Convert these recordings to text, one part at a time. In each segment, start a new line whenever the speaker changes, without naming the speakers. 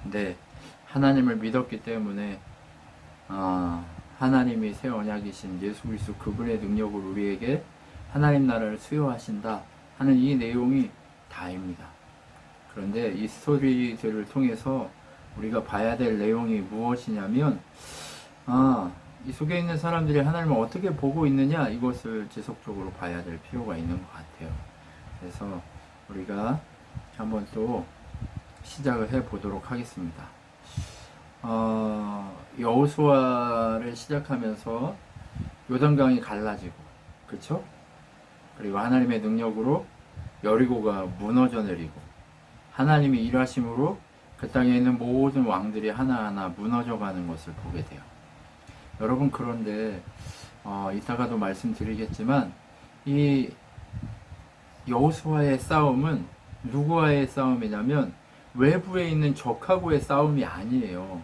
근데 하나님을 믿었기 때문에 하나님이 새 언약이신 예수 그리스도 그분의 능력으로 우리에게 하나님 나라를 수여하신다 하는 이 내용이 다입니다. 그런데 이 스토리들을 통해서 우리가 봐야 될 내용이 무엇이냐면 이 속에 있는 사람들이 하나님을 어떻게 보고 있느냐, 이것을 지속적으로 봐야 될 필요가 있는 것 같아요. 그래서 우리가 한번 또 시작을 해 보도록 하겠습니다. 여호수아를 시작하면서 요단강이 갈라지고, 그쵸? 그리고 하나님의 능력으로 여리고가 무너져 내리고, 하나님이 일하심으로 그 땅에 있는 모든 왕들이 하나하나 무너져 가는 것을 보게 돼요. 여러분, 그런데 이따가도 말씀드리겠지만 이 여호수아의 싸움은 누구와의 싸움이냐면 외부에 있는 적하고의 싸움이 아니에요.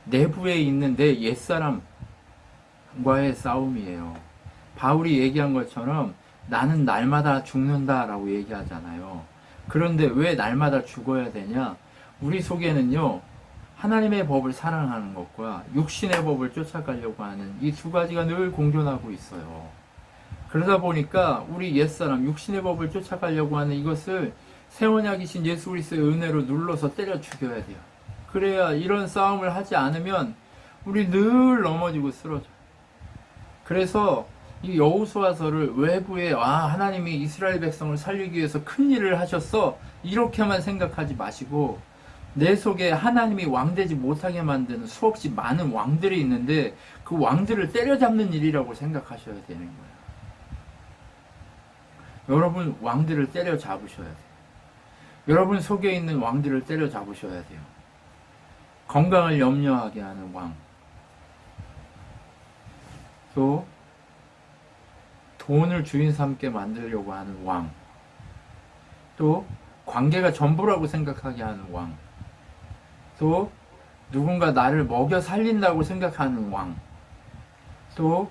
내부에 있는 내 옛사람과의 싸움이에요. 바울이 얘기한 것처럼 나는 날마다 죽는다라고 얘기하잖아요. 그런데 왜 날마다 죽어야 되냐? 우리 속에는요, 하나님의 법을 사랑하는 것과 육신의 법을 쫓아가려고 하는 이 두 가지가 늘 공존하고 있어요. 그러다 보니까 우리 옛사람, 육신의 법을 쫓아가려고 하는 이것을 새 언약이신 예수 그리스도의 은혜로 눌러서 때려 죽여야 돼요. 그래야 이런 싸움을 하지 않으면 우리 늘 넘어지고 쓰러져요. 그래서 이 여호수아서를 외부에 하나님이 이스라엘 백성을 살리기 위해서 큰 일을 하셨어, 이렇게만 생각하지 마시고 내 속에 하나님이 왕되지 못하게 만드는 수없이 많은 왕들이 있는데 그 왕들을 때려잡는 일이라고 생각하셔야 되는 거예요. 여러분, 왕들을 때려잡으셔야 돼요. 여러분 속에 있는 왕들을 때려잡으셔야 돼요. 건강을 염려하게 하는 왕, 또 돈을 주인 삼게 만들려고 하는 왕, 또 관계가 전부라고 생각하게 하는 왕, 또 누군가 나를 먹여 살린다고 생각하는 왕, 또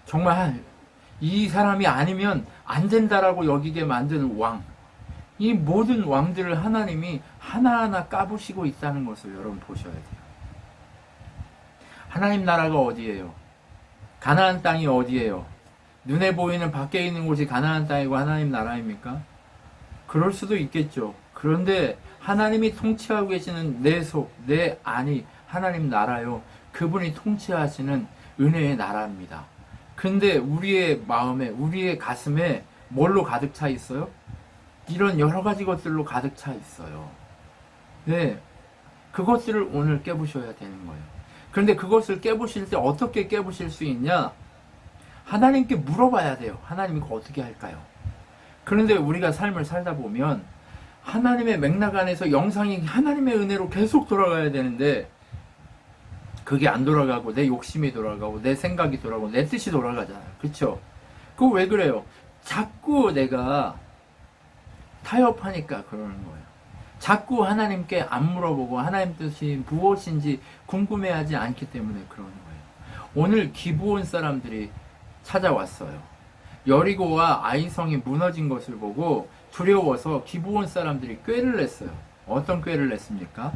정말 이 사람이 아니면 안 된다라고 여기게 만드는 왕, 이 모든 왕들을 하나님이 하나하나 까부시고 있다는 것을 여러분 보셔야 돼요. 하나님 나라가 어디예요? 가나안 땅이 어디예요? 눈에 보이는 밖에 있는 곳이 가나안 땅이고 하나님 나라입니까? 그럴 수도 있겠죠. 그런데 하나님이 통치하고 계시는 내 속, 내 안이 하나님 나라요. 그분이 통치하시는 은혜의 나라입니다. 근데 우리의 마음에, 우리의 가슴에 뭘로 가득 차 있어요? 이런 여러 가지 것들로 가득 차 있어요. 네, 그것들을 오늘 깨부셔야 되는 거예요. 그런데 그것을 깨부실 때 어떻게 깨부실 수 있냐? 하나님께 물어봐야 돼요. 하나님 이거 어떻게 할까요? 그런데 우리가 삶을 살다 보면 하나님의 맥락 안에서 영상이 하나님의 은혜로 계속 돌아가야 되는데 그게 안 돌아가고 내 욕심이 돌아가고 내 생각이 돌아가고 내 뜻이 돌아가잖아요. 그쵸? 그거 왜 그래요? 자꾸 내가 타협하니까 그러는 거예요. 자꾸 하나님께 안 물어보고 하나님 뜻이 무엇인지 궁금해하지 않기 때문에 그러는 거예요. 오늘 기브온 사람들이 찾아왔어요. 여리고와 아이성이 무너진 것을 보고 두려워서 기브온 사람들이 꾀를 냈어요. 어떤 꾀를 냈습니까?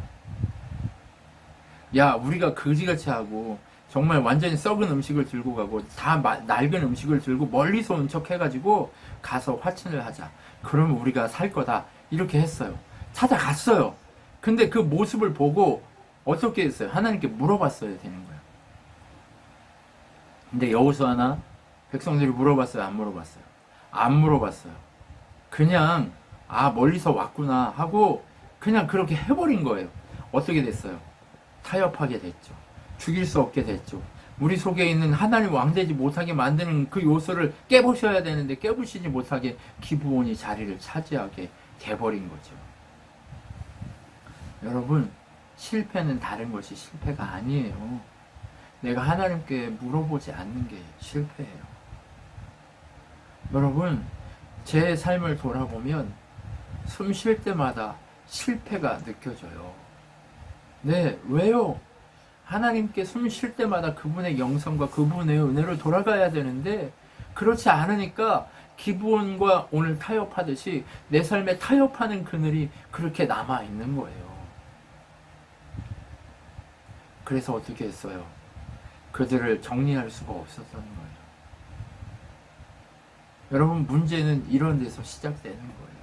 야, 우리가 거지같이 하고 정말 완전히 썩은 음식을 들고 가고 다 낡은 음식을 들고 멀리서 온 척 해가지고 가서 화친을 하자. 그러면 우리가 살 거다. 이렇게 했어요. 찾아갔어요. 근데 그 모습을 보고 어떻게 했어요? 하나님께 물어봤어야 되는 거예요. 근데 여호수아나 백성들이 물어봤어요? 안 물어봤어요? 안 물어봤어요. 그냥 멀리서 왔구나 하고 그냥 그렇게 해버린 거예요. 어떻게 됐어요? 타협하게 됐죠. 죽일 수 없게 됐죠. 우리 속에 있는 하나님 왕되지 못하게 만드는 그 요소를 깨부셔야 되는데 깨부시지 못하게 기브온이 자리를 차지하게 돼버린 거죠. 여러분, 실패는 다른 것이 실패가 아니에요. 내가 하나님께 물어보지 않는 게 실패예요. 여러분, 제 삶을 돌아보면 숨 쉴 때마다 실패가 느껴져요. 네, 왜요? 하나님께 숨 쉴 때마다 그분의 영성과 그분의 은혜로 돌아가야 되는데 그렇지 않으니까 기브온과 오늘 타협하듯이 내 삶에 타협하는 그늘이 그렇게 남아있는 거예요. 그래서 어떻게 했어요? 그들을 정리할 수가 없었던 거예요. 여러분, 문제는 이런 데서 시작되는 거예요.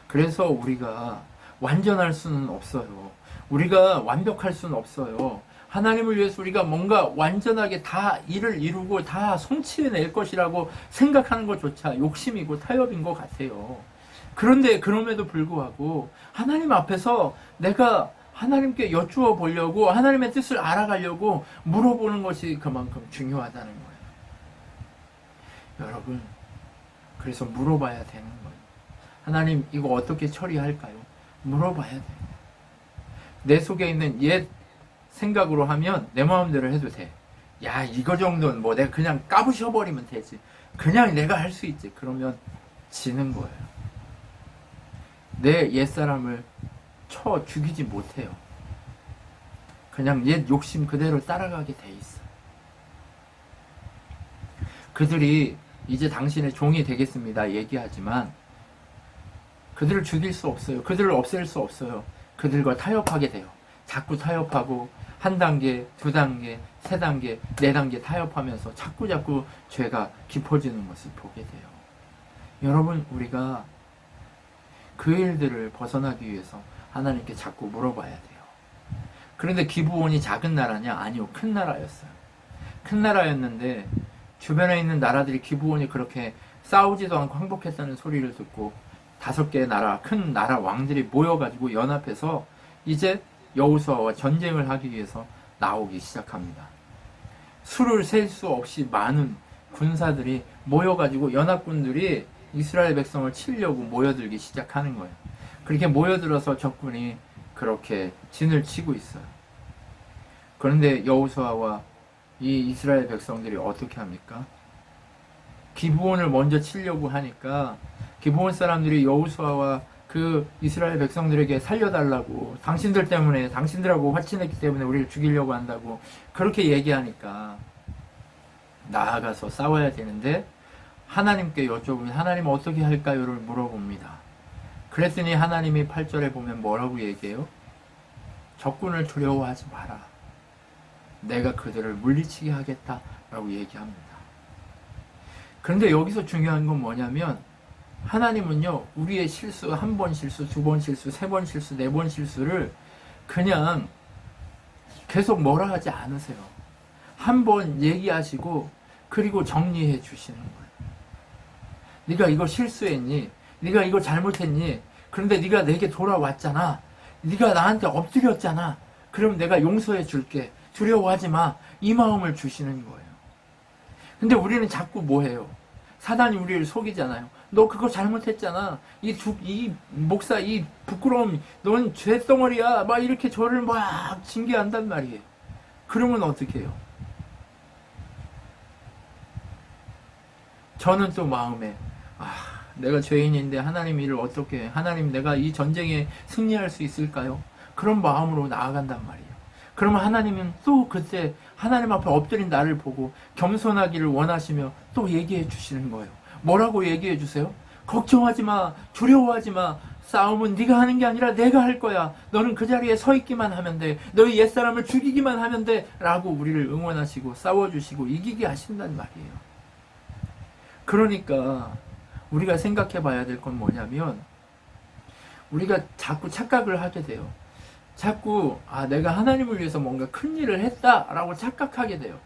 그래서 우리가 완전할 수는 없어요. 우리가 완벽할 수는 없어요. 하나님을 위해서 우리가 뭔가 완전하게 다 일을 이루고 다 성취해낼 것이라고 생각하는 것조차 욕심이고 타협인 것 같아요. 그런데 그럼에도 불구하고 하나님 앞에서 내가 하나님께 여쭈어 보려고, 하나님의 뜻을 알아가려고 물어보는 것이 그만큼 중요하다는 거예요. 여러분, 그래서 물어봐야 되는 거예요. 하나님, 이거 어떻게 처리할까요? 물어봐야 돼요. 내 속에 있는 옛 생각으로 하면 내 마음대로 해도 돼. 야, 이거 정도는 뭐 내가 그냥 까부셔버리면 되지. 그냥 내가 할 수 있지. 그러면 지는 거예요. 내 옛사람을 쳐 죽이지 못해요. 그냥 옛 욕심 그대로 따라가게 돼 있어. 그들이 이제 당신의 종이 되겠습니다 얘기하지만 그들을 죽일 수 없어요. 그들을 없앨 수 없어요. 그들과 타협하게 돼요. 자꾸 타협하고 한 단계, 두 단계, 세 단계, 네 단계 타협하면서 자꾸 죄가 깊어지는 것을 보게 돼요. 여러분, 우리가 그 일들을 벗어나기 위해서 하나님께 자꾸 물어봐야 돼요. 그런데 기브온이 작은 나라냐? 아니요, 큰 나라였어요. 큰 나라였는데 주변에 있는 나라들이 기브온이 그렇게 싸우지도 않고 항복했다는 소리를 듣고 5개의 나라, 큰 나라 왕들이 모여가지고 연합해서 이제 여호수아와 전쟁을 하기 위해서 나오기 시작합니다. 수를 셀 수 없이 많은 군사들이 모여가지고 연합군들이 이스라엘 백성을 치려고 모여들기 시작하는 거예요. 그렇게 모여들어서 적군이 그렇게 진을 치고 있어요. 그런데 여호수아와 이 이스라엘 백성들이 어떻게 합니까? 기브온을 먼저 치려고 하니까 기브온 사람들이 여호수아와 그 이스라엘 백성들에게 살려달라고, 당신들 때문에, 당신들하고 화친했기 때문에 우리를 죽이려고 한다고 그렇게 얘기하니까 나아가서 싸워야 되는데 하나님께 여쭤보면 하나님 어떻게 할까요를 물어봅니다. 그랬더니 하나님이 8절에 보면 뭐라고 얘기해요? 적군을 두려워하지 마라. 내가 그들을 물리치게 하겠다라고 얘기합니다. 그런데 여기서 중요한 건 뭐냐면 하나님은요, 우리의 실수, 1번 실수, 2번 실수, 3번 실수, 4번 실수를 그냥 계속 뭐라 하지 않으세요. 한번 얘기하시고 그리고 정리해 주시는 거예요. 네가 이거 실수했니? 네가 이거 잘못했니? 그런데 네가 내게 돌아왔잖아. 네가 나한테 엎드렸잖아. 그럼 내가 용서해 줄게. 두려워하지 마. 이 마음을 주시는 거예요. 근데 우리는 자꾸 뭐 해요? 사단이 우리를 속이잖아요. 너 그거 잘못했잖아. 이 목사, 이 부끄러움, 넌 죄덩어리야. 막 이렇게 저를 막 징계한단 말이에요. 그러면 어떻게 해요? 저는 또 마음에, 내가 죄인인데 하나님 일을 어떻게 해? 하나님, 내가 이 전쟁에 승리할 수 있을까요? 그런 마음으로 나아간단 말이에요. 그러면 하나님은 또 그때 하나님 앞에 엎드린 나를 보고 겸손하기를 원하시며 또 얘기해 주시는 거예요. 뭐라고 얘기해 주세요? 걱정하지 마. 두려워하지 마. 싸움은 네가 하는 게 아니라 내가 할 거야. 너는 그 자리에 서 있기만 하면 돼. 너희 옛사람을 죽이기만 하면 돼. 라고 우리를 응원하시고 싸워주시고 이기게 하신단 말이에요. 그러니까 우리가 생각해 봐야 될 건 뭐냐면 우리가 자꾸 착각을 하게 돼요. 자꾸 내가 하나님을 위해서 뭔가 큰 일을 했다라고 착각하게 돼요.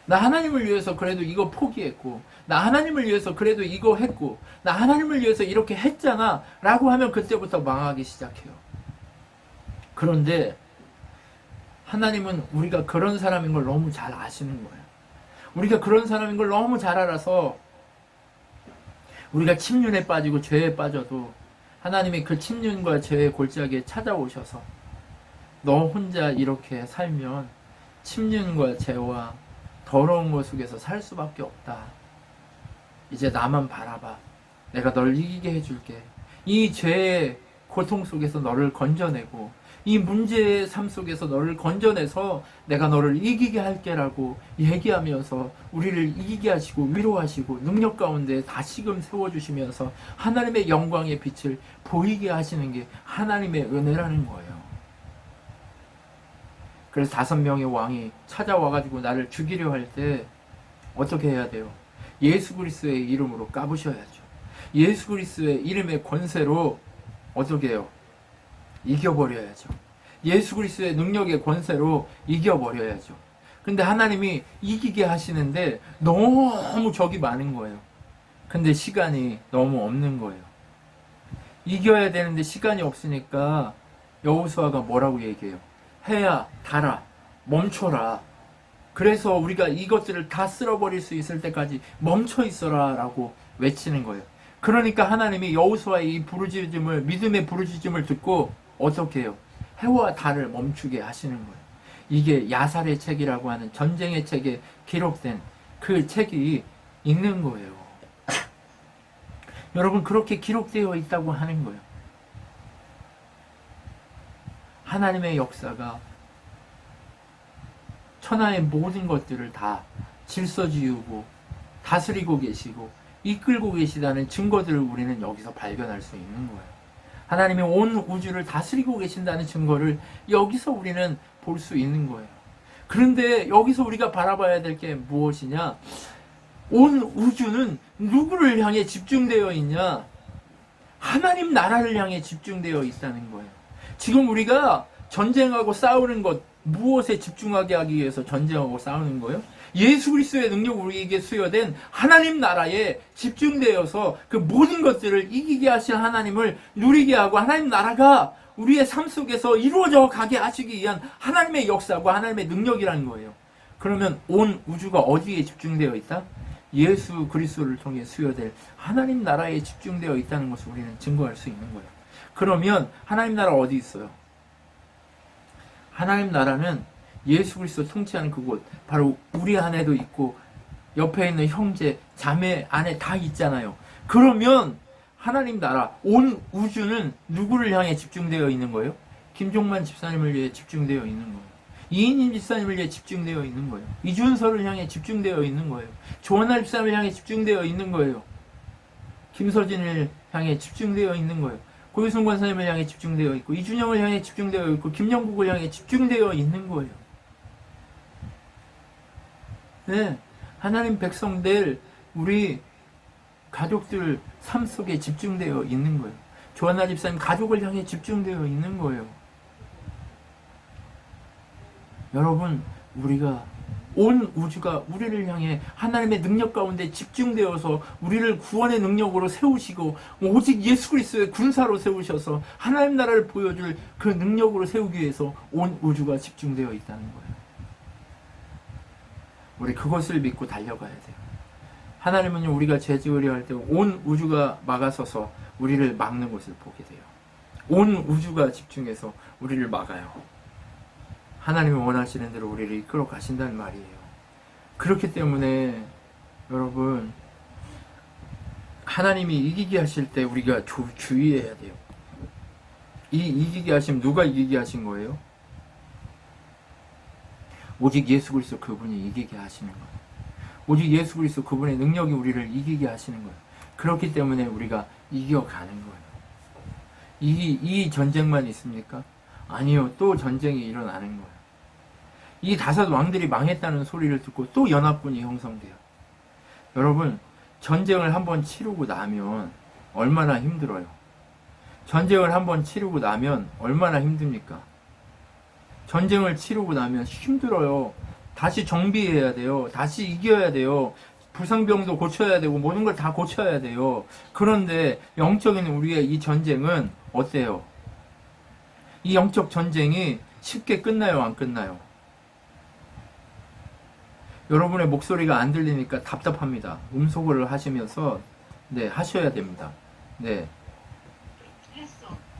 나 하나님을 위해서 그래도 이거 포기했고, 나 하나님을 위해서 그래도 이거 했고, 나 하나님을 위해서 이렇게 했잖아 라고 하면 그때부터 망하기 시작해요. 그런데 하나님은 우리가 그런 사람인 걸 너무 잘 아시는 거예요. 우리가 그런 사람인 걸 너무 잘 알아서 우리가 침륜에 빠지고 죄에 빠져도 하나님이 그 침륜과 죄의 골짜기에 찾아오셔서 너 혼자 이렇게 살면 침륜과 죄와 더러운 것 속에서 살 수밖에 없다. 이제 나만 바라봐. 내가 널 이기게 해줄게. 이 죄의 고통 속에서 너를 건져내고 이 문제의 삶 속에서 너를 건져내서 내가 너를 이기게 할게라고 얘기하면서 우리를 이기게 하시고 위로하시고 능력 가운데 다시금 세워주시면서 하나님의 영광의 빛을 보이게 하시는 게 하나님의 은혜라는 거예요. 그래서 5명의 왕이 찾아와가지고 나를 죽이려 할 때 어떻게 해야 돼요? 예수 그리스도의 이름으로 까부셔야죠. 예수 그리스도의 이름의 권세로 어떻게 해요? 이겨버려야죠. 예수 그리스도의 능력의 권세로 이겨버려야죠. 근데 하나님이 이기게 하시는데 너무 적이 많은 거예요. 근데 시간이 너무 없는 거예요. 이겨야 되는데 시간이 없으니까 여호수아가 뭐라고 얘기해요? 해야 달아 멈춰라. 그래서 우리가 이것들을 다 쓸어버릴 수 있을 때까지 멈춰 있어라 라고 외치는 거예요. 그러니까 하나님이 여호수아의 이 부르짖음을, 믿음의 부르짖음을 듣고 어떻게 해요? 해와 달을 멈추게 하시는 거예요. 이게 야살의 책이라고 하는 전쟁의 책에 기록된 그 책이 있는 거예요. 여러분, 그렇게 기록되어 있다고 하는 거예요. 하나님의 역사가 천하의 모든 것들을 다 질서 지우고 다스리고 계시고 이끌고 계시다는 증거들을 우리는 여기서 발견할 수 있는 거예요. 하나님이 온 우주를 다스리고 계신다는 증거를 여기서 우리는 볼 수 있는 거예요. 그런데 여기서 우리가 바라봐야 될 게 무엇이냐? 온 우주는 누구를 향해 집중되어 있냐? 하나님 나라를 향해 집중되어 있다는 거예요. 지금 우리가 전쟁하고 싸우는 것, 무엇에 집중하게 하기 위해서 전쟁하고 싸우는 거예요? 예수 그리스도의 능력 우리에게 수여된 하나님 나라에 집중되어서 그 모든 것들을 이기게 하실 하나님을 누리게 하고 하나님 나라가 우리의 삶 속에서 이루어져 가게 하시기 위한 하나님의 역사와 하나님의 능력이라는 거예요. 그러면 온 우주가 어디에 집중되어 있다? 예수 그리스도를 통해 수여될 하나님 나라에 집중되어 있다는 것을 우리는 증거할 수 있는 거예요. 그러면 하나님 나라 어디 있어요? 하나님 나라는 예수 그리스도 통치하는 그곳, 바로 우리 안에도 있고 옆에 있는 형제, 자매 안에 다 있잖아요. 그러면 하나님 나라, 온 우주는 누구를 향해 집중되어 있는 거예요? 김종만 집사님을 위해 집중되어 있는 거예요. 이인임 집사님을 위해 집중되어 있는 거예요. 이준서를 향해 집중되어 있는 거예요. 조원나 집사님을 향해 집중되어 있는 거예요. 김서진을 향해 집중되어 있는 거예요. 고유승 권사님을 향해 집중되어 있고, 이준영을 향해 집중되어 있고, 김영국을 향해 집중되어 있는 거예요. 네, 하나님 백성들, 우리 가족들 삶 속에 집중되어 있는 거예요. 조한나 집사님 가족을 향해 집중되어 있는 거예요. 여러분, 우리가 온 우주가 우리를 향해 하나님의 능력 가운데 집중되어서 우리를 구원의 능력으로 세우시고 오직 예수 그리스도의 군사로 세우셔서 하나님 나라를 보여줄 그 능력으로 세우기 위해서 온 우주가 집중되어 있다는 거예요. 우리 그것을 믿고 달려가야 돼요. 하나님은요, 우리가 죄 지으려 할 때 온 우주가 막아서서 우리를 막는 것을 보게 돼요. 온 우주가 집중해서 우리를 막아요. 하나님이 원하시는 대로 우리를 이끌어 가신다는 말이에요. 그렇기 때문에 여러분, 하나님이 이기게 하실 때 우리가 주의해야 돼요. 이 이기게 하심, 누가 이기게 하신 거예요? 오직 예수 그리스도 그분이 이기게 하시는 거예요. 오직 예수 그리스도 그분의 능력이 우리를 이기게 하시는 거예요. 그렇기 때문에 우리가 이겨가는 거예요. 이 전쟁만 있습니까? 아니요. 또 전쟁이 일어나는 거예요. 이 5 왕들이 망했다는 소리를 듣고 또 연합군이 형성돼요. 여러분, 전쟁을 한번 치르고 나면 얼마나 힘들어요? 전쟁을 한번 치르고 나면 얼마나 힘듭니까? 전쟁을 치르고 나면 힘들어요. 다시 정비해야 돼요. 다시 이겨야 돼요. 부상병도 고쳐야 되고 모든 걸 다 고쳐야 돼요. 그런데 영적인 우리의 이 전쟁은 어때요? 이 영적 전쟁이 쉽게 끝나요? 안 끝나요? 여러분의 목소리가 안 들리니까 답답합니다. 음소거를 하시면서 하셔야 됩니다. 네.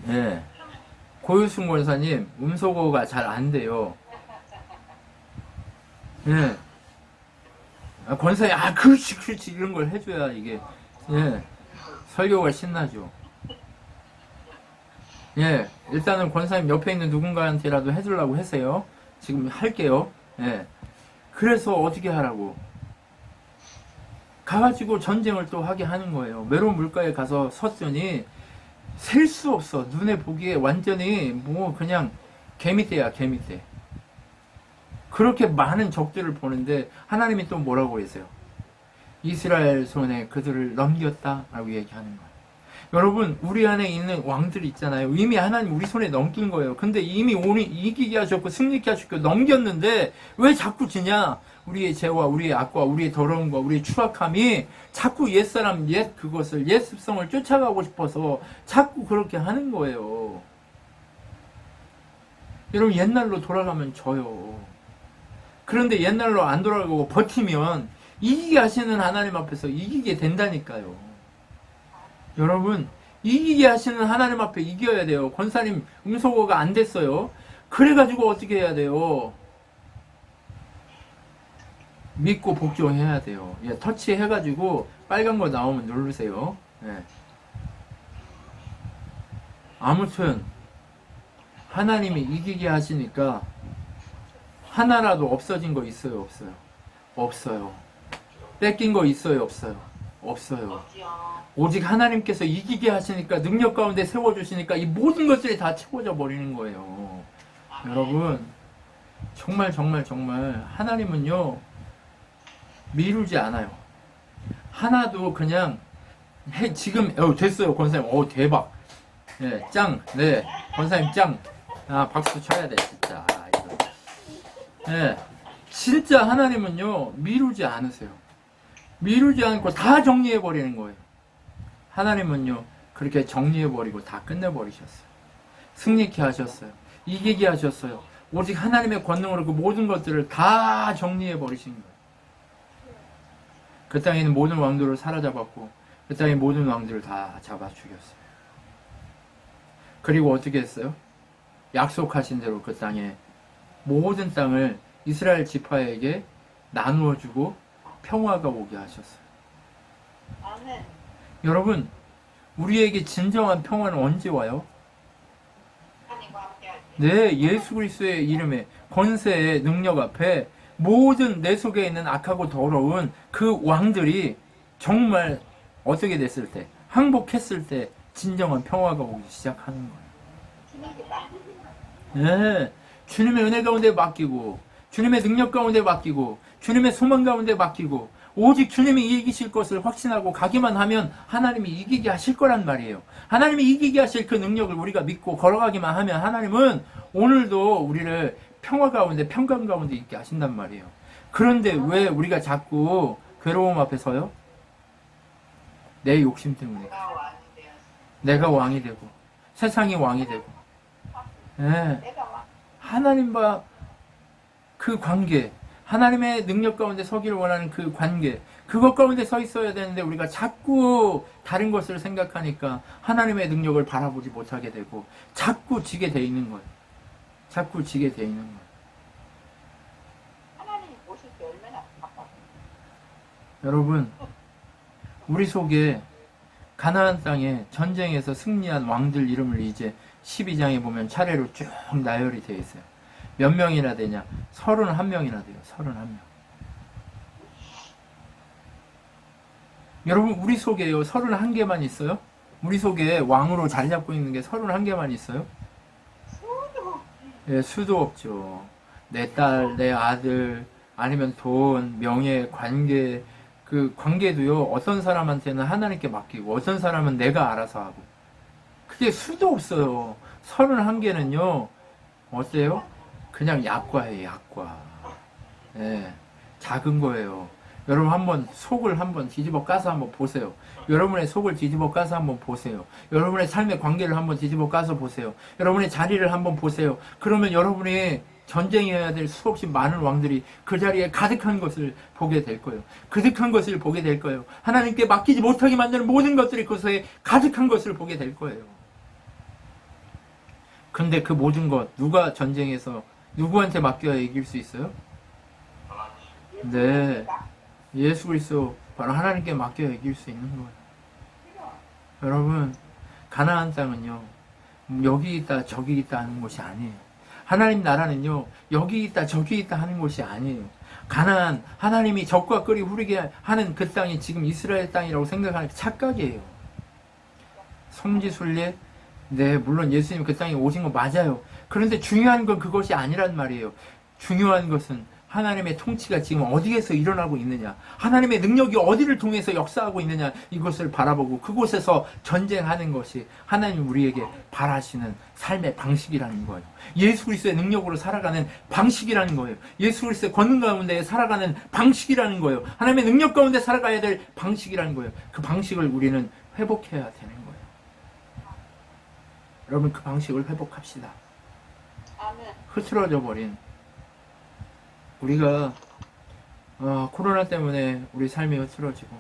네. 고유승 권사님, 음소거가 잘 안 돼요. 네. 권사님, 그렇지, 이런 걸 해줘야 이게, 설교가 신나죠. 예, 일단은 권사님 옆에 있는 누군가한테라도 해주려고 했어요. 지금 할게요. 예. 그래서 어떻게 하라고? 가가지고 전쟁을 또 하게 하는 거예요. 메론 물가에 가서 섰더니 셀 수 없어. 눈에 보기에 완전히 뭐 그냥 개미떼야, 개미떼. 그렇게 많은 적들을 보는데 하나님이 또 뭐라고 했어요? 이스라엘 손에 그들을 넘겼다라고 얘기하는 거예요. 여러분, 우리 안에 있는 왕들 있잖아요. 이미 하나님 우리 손에 넘긴 거예요. 근데 이미 오늘 이기게 하셨고 승리케 하셨고 넘겼는데 왜 자꾸 지냐? 우리의 죄와 우리의 악과 우리의 더러움과 우리의 추악함이 자꾸 옛사람, 옛 그것을, 옛 습성을 쫓아가고 싶어서 자꾸 그렇게 하는 거예요. 여러분, 옛날로 돌아가면 져요. 그런데 옛날로 안 돌아가고 버티면 이기게 하시는 하나님 앞에서 이기게 된다니까요. 여러분, 이기게 하시는 하나님 앞에 이겨야 돼요. 권사님 음소거가 안 됐어요. 그래가지고 어떻게 해야 돼요? 믿고 복종해야 돼요. 예, 터치해가지고 빨간 거 나오면 누르세요. 예. 아무튼 하나님이 이기게 하시니까 하나라도 없어진 거 있어요, 없어요? 없어요. 뺏긴 거 있어요, 없어요? 없어요. 오직 하나님께서 이기게 하시니까 능력 가운데 세워주시니까 이 모든 것들이 다 채워져 버리는 거예요. 여러분, 정말 정말 정말 하나님은요 미루지 않아요. 하나도 그냥 지금 됐어요, 권사님. 대박. 네, 짱. 네, 권사님 짱. 아, 박수 쳐야 돼, 진짜. 이거. 네, 진짜 하나님은요 미루지 않으세요. 미루지 않고 다 정리해 버리는 거예요. 하나님은요 그렇게 정리해 버리고 다 끝내 버리셨어요. 승리케 하셨어요. 이기게 하셨어요. 오직 하나님의 권능으로 그 모든 것들을 다 정리해 버리신 거예요. 그 땅에 있는 모든 왕들을 사로잡았고 그 땅의 모든 왕들을 다 잡아 죽였어요. 그리고 어떻게 했어요? 약속하신 대로 그 땅에 모든 땅을 이스라엘 지파에게 나누어 주고 평화가 오게 하셨어요.
아멘.
여러분, 우리에게 진정한 평화는 언제 와요?
하나님과 함께 할 때.
네, 예수 그리스도의 이름에 권세의 능력 앞에 모든 내 속에 있는 악하고 더러운 그 왕들이 정말 어떻게 됐을 때, 항복했을 때 진정한 평화가 오기 시작하는 거예요.
주님께다.
네, 주님의 은혜 가운데 맡기고 주님의 능력 가운데 맡기고 주님의 소망 가운데 맡기고 오직 주님이 이기실 것을 확신하고 가기만 하면 하나님이 이기게 하실 거란 말이에요. 하나님이 이기게 하실 그 능력을 우리가 믿고 걸어가기만 하면 하나님은 오늘도 우리를 평화 가운데 평강 가운데 있게 하신단 말이에요. 그런데 왜 우리가 자꾸 괴로움 앞에 서요? 내 욕심 때문에.
내가 왕이 되었어.
내가 왕이 되고 세상이 왕이 되고 네.
내가 왕.
하나님과 그 관계, 하나님의 능력 가운데 서기를 원하는 그 관계, 그것 가운데 서 있어야 되는데 우리가 자꾸 다른 것을 생각하니까 하나님의 능력을 바라보지 못하게 되고 자꾸 지게 돼 있는 거예요. 자꾸 지게 돼 있는 거예요.
하나님이 보실 때 얼마나 바빠.
여러분, 우리 속에 가나안 땅에 전쟁에서 승리한 왕들 이름을 이제 12장에 보면 차례로 쭉 나열이 되어 있어요. 몇 명이나 되냐? 31명이나 돼요. 31명. 여러분, 우리 속에요. 31개만 있어요? 우리 속에 왕으로 자리 잡고 있는 게 31개만 있어요?
수도.
예, 수도 없죠. 내 딸, 내 아들, 아니면 돈, 명예, 관계, 그 관계도요, 어떤 사람한테는 하나님께 맡기고, 어떤 사람은 내가 알아서 하고. 그게 수도 없어요. 31개는요, 어때요? 그냥 약과예요, 약과. 예, 작은 거예요. 여러분 한번 속을 한번 뒤집어 까서 한번 보세요. 여러분의 속을 뒤집어 까서 한번 보세요. 여러분의 삶의 관계를 한번 뒤집어 까서 보세요. 여러분의 자리를 한번 보세요. 그러면 여러분이 전쟁해야 될 수없이 많은 왕들이 그 자리에 가득한 것을 보게 될 거예요. 가득한 것을 보게 될 거예요. 하나님께 맡기지 못하게 만드는 모든 것들이 그것에 가득한 것을 보게 될 거예요. 근데 그 모든 것 누가 전쟁에서 누구한테 맡겨야 이길 수 있어요? 네, 예수 그리스도 바로 하나님께 맡겨야 이길 수 있는 거예요. 여러분, 가나안 땅은요 여기 있다 저기 있다 하는 곳이 아니에요. 하나님 나라는요 여기 있다 저기 있다 하는 곳이 아니에요. 가나안 하나님이 적과 끓이 후리게 하는 그 땅이 지금 이스라엘 땅이라고 생각하는 게 착각이에요. 성지순례 네 물론 예수님 그 땅에 오신 거 맞아요. 그런데 중요한 건 그것이 아니란 말이에요. 중요한 것은 하나님의 통치가 지금 어디에서 일어나고 있느냐, 하나님의 능력이 어디를 통해서 역사하고 있느냐, 이것을 바라보고 그곳에서 전쟁하는 것이 하나님 우리에게 바라시는 삶의 방식이라는 거예요. 예수 그리스도의 능력으로 살아가는 방식이라는 거예요. 예수 그리스도의 권능 가운데 살아가는 방식이라는 거예요. 하나님의 능력 가운데 살아가야 될 방식이라는 거예요. 그 방식을 우리는 회복해야 되는 거예요. 여러분 그 방식을 회복합시다.
아멘.
흐트러져 버린 우리가 코로나 때문에 우리 삶이 흐트러지고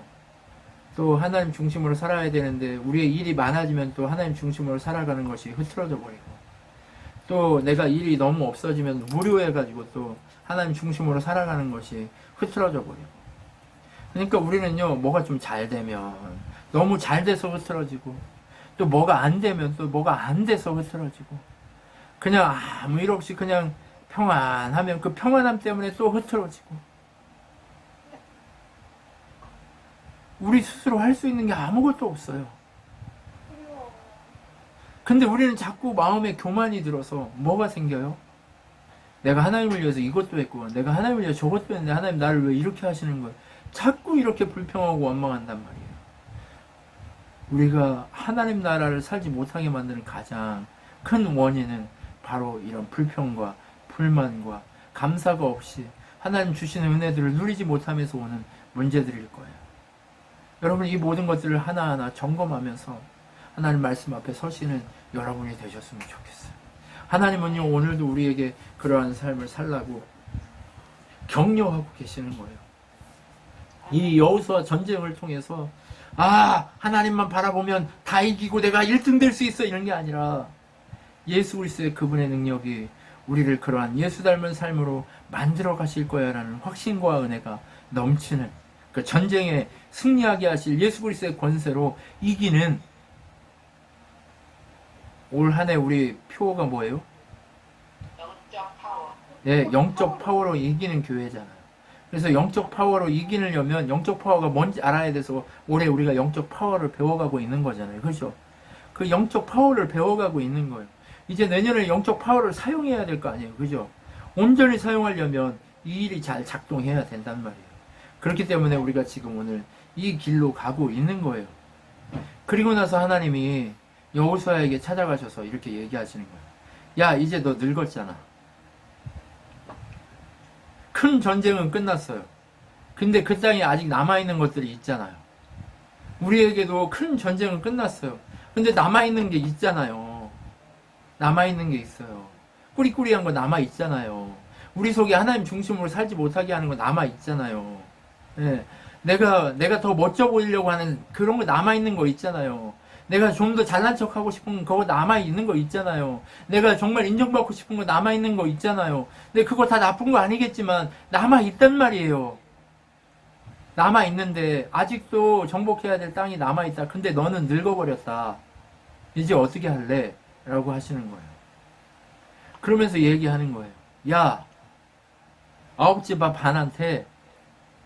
또 하나님 중심으로 살아야 되는데 우리의 일이 많아지면 또 하나님 중심으로 살아가는 것이 흐트러져 버리고 또 내가 일이 너무 없어지면 무료해가지고 또 하나님 중심으로 살아가는 것이 흐트러져 버리고 그러니까 우리는요 뭐가 좀 잘 되면 너무 잘 돼서 흐트러지고 또 뭐가 안 되면 또 뭐가 안 돼서 흐트러지고 그냥 아무 일 없이 그냥 평안하면 그 평안함 때문에 또 흐트러지고 우리 스스로 할 수 있는 게 아무것도 없어요. 근데 우리는 자꾸 마음에 교만이 들어서 뭐가 생겨요? 내가 하나님을 위해서 이것도 했고 내가 하나님을 위해서 저것도 했는데 하나님 나를 왜 이렇게 하시는 거예요? 자꾸 이렇게 불평하고 원망한단 말이에요. 우리가 하나님 나라를 살지 못하게 만드는 가장 큰 원인은 바로 이런 불평과 불만과 감사가 없이 하나님 주시는 은혜들을 누리지 못하면서 오는 문제들일 거예요. 여러분 이 모든 것들을 하나하나 점검하면서 하나님 말씀 앞에 서시는 여러분이 되셨으면 좋겠어요. 하나님은요 오늘도 우리에게 그러한 삶을 살라고 격려하고 계시는 거예요. 이 여호수아 전쟁을 통해서 하나님만 바라보면 다 이기고 내가 1등 될 수 있어 이런 게 아니라 예수 그리스도의 그분의 능력이 우리를 그러한 예수 닮은 삶으로 만들어 가실 거야라는 확신과 은혜가 넘치는 그 전쟁에 승리하게 하실 예수 그리스도의 권세로 이기는 올 한 해 우리 표어가 뭐예요?
영적 파워.
네, 영적 파워로 이기는 교회잖아요. 그래서 영적 파워로 이기려면 영적 파워가 뭔지 알아야 돼서 올해 우리가 영적 파워를 배워가고 있는 거잖아요. 그렇죠? 그 영적 파워를 배워가고 있는 거예요. 이제 내년에 영적 파워를 사용해야 될 거 아니에요. 그죠? 온전히 사용하려면 이 일이 잘 작동해야 된단 말이에요. 그렇기 때문에 우리가 지금 오늘 이 길로 가고 있는 거예요. 그리고 나서 하나님이 여호수아에게 찾아가셔서 이렇게 얘기하시는 거예요. 야, 이제 너 늙었잖아. 큰 전쟁은 끝났어요. 근데 그 땅에 아직 남아있는 것들이 있잖아요. 우리에게도 큰 전쟁은 끝났어요. 근데 남아있는 게 있잖아요. 남아있는 게 있어요. 꾸리꾸리한 거 남아있잖아요. 우리 속에 하나님 중심으로 살지 못하게 하는 거 남아있잖아요. 네. 내가 더 멋져 보이려고 하는 그런 거 남아있는 거 있잖아요. 내가 좀 더 잘난 척 하고 싶은 거 남아있는 거 있잖아요. 내가 정말 인정받고 싶은 거 남아있는 거 있잖아요. 근데 그거 다 나쁜 거 아니겠지만 남아있단 말이에요. 남아있는데 아직도 정복해야 될 땅이 남아있다. 근데 너는 늙어버렸다. 이제 어떻게 할래? 라고 하시는 거예요. 그러면서 얘기하는 거예요. 야, 9집 앞 반한테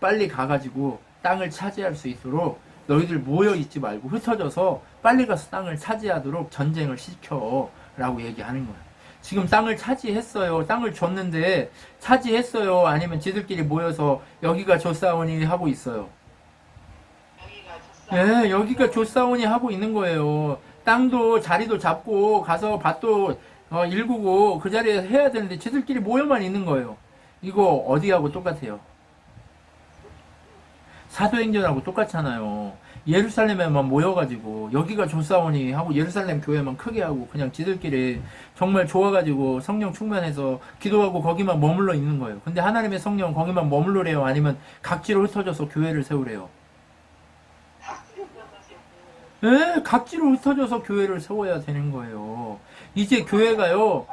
빨리 가가지고 땅을 차지할 수 있도록 너희들 모여있지 말고 흩어져서 빨리 가서 땅을 차지하도록 전쟁을 시켜 라고 얘기하는 거예요. 지금 땅을 차지했어요. 땅을 줬는데 차지했어요. 아니면 지들끼리 모여서 여기가 조사원이 하고 있어요. 예, 여기가 조사원이 하고 있는 거예요. 땅도 자리도 잡고 가서 밭도 일구고 그 자리에 해야 되는데 지들끼리 모여만 있는 거예요. 이거 어디하고 똑같아요? 사도행전하고 똑같잖아요. 예루살렘에만 모여가지고 여기가 조사원이 하고 예루살렘 교회만 크게 하고 그냥 지들끼리 정말 좋아가지고 성령 충만해서 기도하고 거기만 머물러 있는 거예요. 근데 하나님의 성령 거기만 머물러래요? 아니면 각지로 흩어져서 교회를 세우래요? 네, 각지로 흩어져서 교회를 세워야 되는 거예요. 이제 교회가요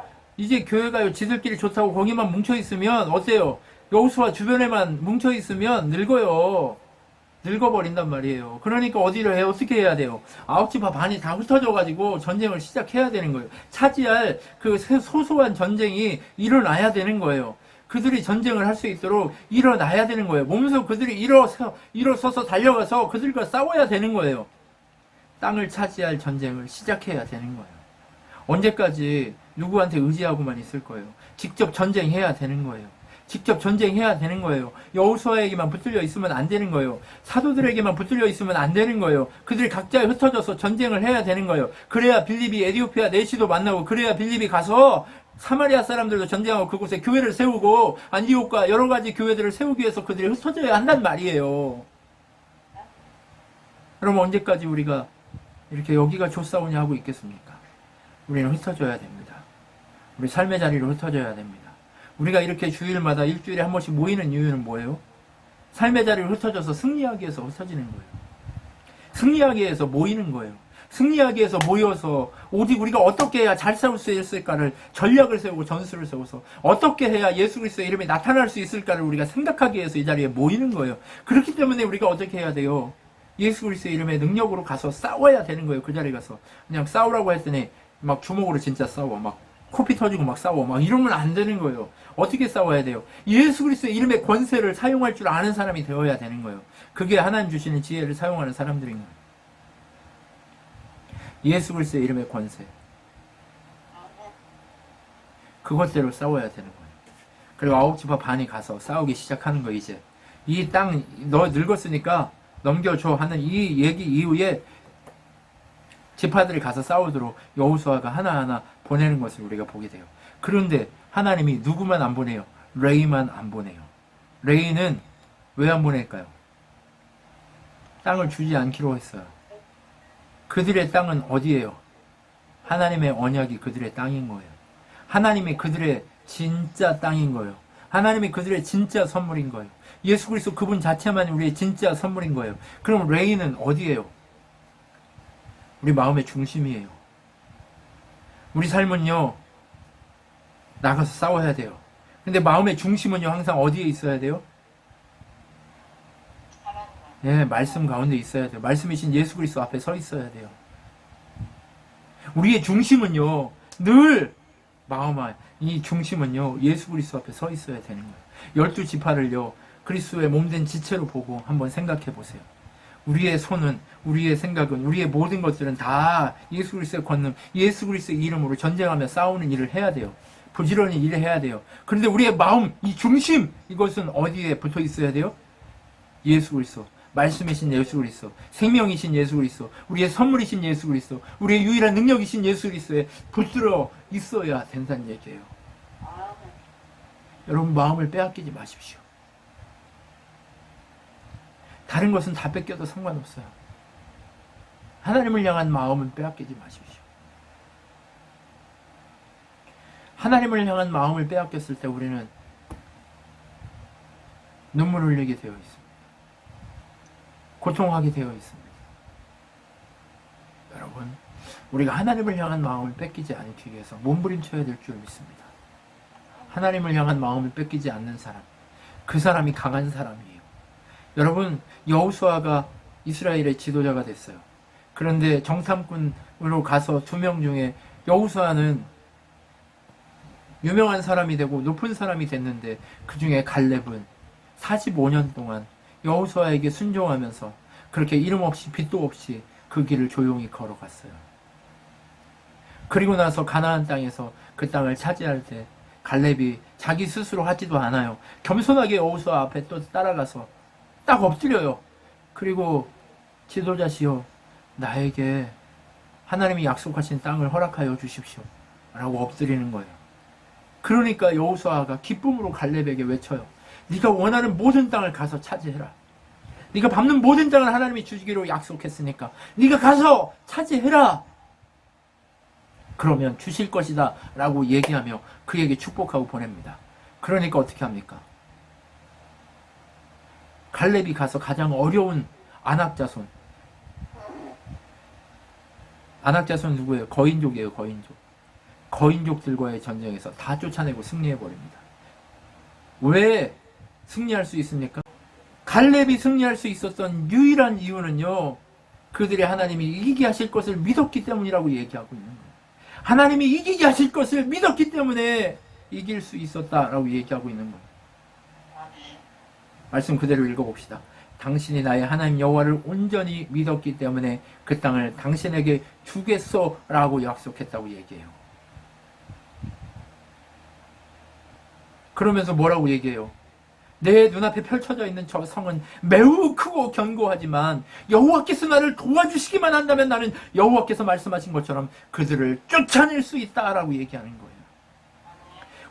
지들끼리 좋다고 거기만 뭉쳐있으면 어때요? 여호수아 주변에만 뭉쳐있으면 늙어요. 늙어버린단 말이에요. 그러니까 어디를 해요? 어떻게 해야 돼요? 아홉 지파 반이 다 흩어져가지고 전쟁을 시작해야 되는 거예요. 차지할 그 소소한 전쟁이 일어나야 되는 거예요. 그들이 전쟁을 할 수 있도록 일어나야 되는 거예요. 몸소 그들이 일어서서 달려가서 그들과 싸워야 되는 거예요. 땅을 차지할 전쟁을 시작해야 되는 거예요. 언제까지 누구한테 의지하고만 있을 거예요. 직접 전쟁해야 되는 거예요. 직접 전쟁해야 되는 거예요. 여호수아에게만 붙들려 있으면 안 되는 거예요. 사도들에게만 붙들려 있으면 안 되는 거예요. 그들이 각자 흩어져서 전쟁을 해야 되는 거예요. 그래야 빌립이 에디오피아 내시도 만나고, 그래야 빌립이 가서 사마리아 사람들도 전쟁하고 그곳에 교회를 세우고 안디옥과 여러 가지 교회들을 세우기 위해서 그들이 흩어져야 한단 말이에요. 그럼 언제까지 우리가 이렇게 여기가 조싸우냐 하고 있겠습니까? 우리는 흩어져야 됩니다. 우리 삶의 자리로 흩어져야 됩니다. 우리가 이렇게 주일마다 일주일에 한 번씩 모이는 이유는 뭐예요? 삶의 자리로 흩어져서 승리하기 위해서 흩어지는 거예요. 승리하기 위해서 모이는 거예요. 승리하기 위해서 모여서 오직 우리가 어떻게 해야 잘 싸울 수 있을까를 전략을 세우고 전술을 세워서 어떻게 해야 예수 그리스도의 이름이 나타날 수 있을까를 우리가 생각하기 위해서 이 자리에 모이는 거예요. 그렇기 때문에 우리가 어떻게 해야 돼요? 예수 그리스도의 이름의 능력으로 가서 싸워야 되는 거예요. 그 자리에 가서 그냥 싸우라고 했더니 막 주먹으로 진짜 싸워, 막 코피 터지고 막 싸워, 막 이러면 안 되는 거예요. 어떻게 싸워야 돼요? 예수 그리스도의 이름의 권세를 사용할 줄 아는 사람이 되어야 되는 거예요. 그게 하나님 주시는 지혜를 사용하는 사람들인 거예요. 예수 그리스도의 이름의 권세, 그것대로 싸워야 되는 거예요. 그리고 아홉 지파 반이 가서 싸우기 시작하는 거예요. 이제 이 땅 너 늙었으니까 넘겨줘 하는 이 얘기 이후에 지파들이 가서 싸우도록 여호수아가 하나하나 보내는 것을 우리가 보게 돼요. 그런데 하나님이 누구만 안 보내요? 레이만 안 보내요. 레이는 왜 안 보낼까요? 땅을 주지 않기로 했어요. 그들의 땅은 어디예요? 하나님의 언약이 그들의 땅인 거예요. 하나님이 그들의 진짜 땅인 거예요. 하나님이 그들의 진짜 선물인 거예요. 예수 그리스도 그분 자체만 우리의 진짜 선물인 거예요. 그럼 레이는 어디예요? 우리 마음의 중심이에요. 우리 삶은요, 나가서 싸워야 돼요. 근데 마음의 중심은요, 항상 어디에 있어야 돼요? 예, 말씀 가운데 있어야 돼요. 말씀이신 예수 그리스도 앞에 서 있어야 돼요. 우리의 중심은요, 늘 이 중심은요, 예수 그리스도 앞에 서 있어야 되는 거예요. 12지파를요, 그리스도의 몸된 지체로 보고 한번 생각해 보세요. 우리의 손은, 우리의 생각은, 우리의 모든 것들은 다 예수 그리스도의 권능, 예수 그리스도의 이름으로 전쟁하며 싸우는 일을 해야 돼요. 부지런히 일을 해야 돼요. 그런데 우리의 마음, 이 중심, 이것은 어디에 붙어 있어야 돼요? 예수 그리스도, 말씀이신 예수 그리스도, 생명이신 예수 그리스도, 우리의 선물이신 예수 그리스도, 우리의 유일한 능력이신 예수 그리스도에 붙들어 있어야 된다는 얘기예요. 여러분, 마음을 빼앗기지 마십시오. 다른 것은 다 뺏겨도 상관없어요. 하나님을 향한 마음은 빼앗기지 마십시오. 하나님을 향한 마음을 빼앗겼을 때 우리는 눈물을 흘리게 되어 있습니다. 고통하게 되어 있습니다. 여러분, 우리가 하나님을 향한 마음을 뺏기지 않기 위해서 몸부림쳐야 될 줄 믿습니다. 하나님을 향한 마음을 뺏기지 않는 사람, 그 사람이 강한 사람이에요. 여러분, 여호수아가 이스라엘의 지도자가 됐어요. 그런데 정탐꾼으로 가서 2명 중에 여호수아는 유명한 사람이 되고 높은 사람이 됐는데, 그 중에 갈렙은 45년 동안 여호수아에게 순종하면서 그렇게 이름 없이 빚도 없이 그 길을 조용히 걸어갔어요. 그리고 나서 가나안 땅에서 그 땅을 차지할 때 갈렙이 자기 스스로 하지도 않아요. 겸손하게 여호수아 앞에 또 따라가서 딱 엎드려요. 그리고 지도자시여, 나에게 하나님이 약속하신 땅을 허락하여 주십시오 라고 엎드리는 거예요. 그러니까 여호수아가 기쁨으로 갈렙에게 외쳐요. 네가 원하는 모든 땅을 가서 차지해라. 네가 밟는 모든 땅을 하나님이 주기로 약속했으니까 네가 가서 차지해라. 그러면 주실 것이다 라고 얘기하며 그에게 축복하고 보냅니다. 그러니까 어떻게 합니까? 갈렙이 가서 가장 어려운 안악자손 누구예요? 거인족이에요. 거인족들과의 전쟁에서 다 쫓아내고 승리해버립니다. 왜 승리할 수 있습니까? 갈렙이 승리할 수 있었던 유일한 이유는요, 그들이 하나님이 이기게 하실 것을 믿었기 때문이라고 얘기하고 있는 거예요. 하나님이 이기게 하실 것을 믿었기 때문에 이길 수 있었다라고 얘기하고 있는 거예요. 말씀 그대로 읽어봅시다. 당신이 나의 하나님 여호와를 온전히 믿었기 때문에 그 땅을 당신에게 주겠소라고 약속했다고 얘기해요. 그러면서 뭐라고 얘기해요? 내 눈앞에 펼쳐져 있는 저 성은 매우 크고 견고하지만 여호와께서 나를 도와주시기만 한다면 나는 여호와께서 말씀하신 것처럼 그들을 쫓아낼 수 있다라고 얘기하는 거예요.